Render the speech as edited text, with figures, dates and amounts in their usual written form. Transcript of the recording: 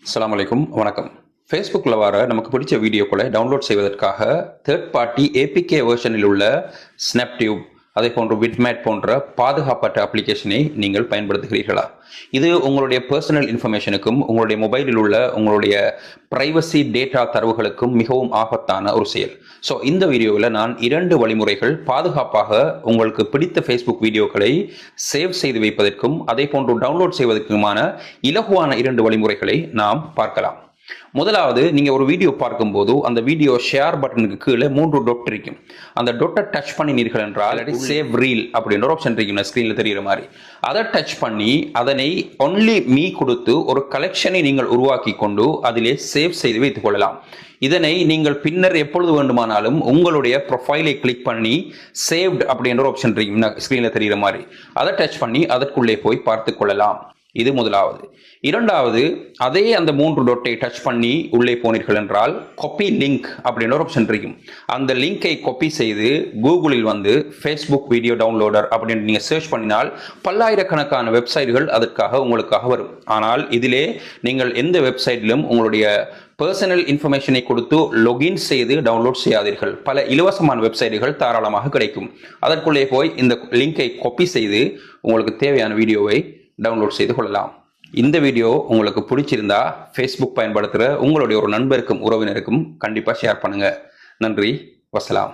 அஸ்ஸலாமு அலைக்கும் வணக்கம். ஃபேஸ்புக்கில் வர நமக்கு பிடிச்ச வீடியோக்களை டவுன்லோட் செய்வதற்காக தேர்ட் பார்ட்டி ஏபிகே வெர்ஷனில் உள்ள ஸ்னாப்டியூப் அதே போன்று விட்மேட் போன்ற பாதுகாப்பற்ற அப்ளிகேஷனை நீங்கள் பயன்படுத்துகிறீர்களா? இது உங்களுடைய பர்சனல் இன்ஃபர்மேஷனுக்கும் உங்களுடைய மொபைலில் உள்ள உங்களுடைய பிரைவசி டேட்டா தரவுகளுக்கும் மிகவும் ஆபத்தான ஒரு செயல். ஸோ இந்த வீடியோவில் நான் 2 வழிமுறைகள் பாதுகாப்பாக உங்களுக்கு பிடித்த ஃபேஸ்புக் வீடியோக்களை சேவ் செய்து வைப்பதற்கும் அதே போன்று டவுன்லோட் செய்வதற்குமான இலகுவான 2 வழிமுறைகளை நாம் பார்க்கலாம். முதலாவது, நீங்க ஒரு வீடியோ பார்க்கும்போது அந்த வீடியோ ஷேர் பட்டனுக்கு கீழே 3 டொட் இருக்கும். அந்த டொட்டை டச் பண்ணினீர்கள் என்றால் சேவ் ரீல் அப்படின்ற ஆப்ஷன் இருக்கும் ஸ்கிரீன்ல தெரிகிற மாதிரி. அதை டச் பண்ணி அதனை ஒன்லி மீ கொடுத்து ஒரு கலெக்ஷனை நீங்கள் உருவாக்கி கொண்டு அதிலே சேவ் செய்து வைத்துக் கொள்ளலாம். இதனை நீங்கள் பின்னர் எப்பொழுது வேண்டுமானாலும் உங்களுடைய ப்ரொஃபைலை கிளிக் பண்ணி சேவ்ட் அப்படின்ற ஒரு ஆப்ஷன் இருக்கும் ஸ்கிரீன்ல தெரிகிற மாதிரி. அதை டச் பண்ணி அதற்குள்ளே போய் பார்த்து கொள்ளலாம். இது முதலாவது. இரண்டாவது, அதே அந்த 3 டொட்டை டச் பண்ணி உள்ளே போனீர்கள் என்றால் காப்பி லிங்க் அப்படின்ற ஒரு ஆப்ஷன் இருக்கும். அந்த லிங்கை காப்பி செய்து கூகுளில் வந்து ஃபேஸ்புக் வீடியோ டவுன்லோடர் அப்படின்னு நீங்கள் சர்ச் பண்ணினால் பல்லாயிரக்கணக்கான வெப்சைட்டுகள் அதற்காக உங்களுக்காக வரும். ஆனால் இதிலே நீங்கள் எந்த வெப்சைட்டிலும் உங்களுடைய பர்சனல் இன்ஃபர்மேஷனை கொடுத்து லொகின் செய்து டவுன்லோட் செய்யாதீர்கள். பல இலவசமான வெப்சைட்டுகள் தாராளமாக கிடைக்கும். அதற்குள்ளே போய் இந்த லிங்கை காப்பி செய்து உங்களுக்கு தேவையான வீடியோவை டவுன்லோட் செய்து கொள்ளலாம். இந்த வீடியோ உங்களுக்கு பிடிச்சிருந்தா ஃபேஸ்புக் பயன்படுத்துகிற உங்களுடைய ஒரு நண்பருக்கும் உறவினருக்கும் கண்டிப்பாக ஷேர் பண்ணுங்க. நன்றி, வசலாம்.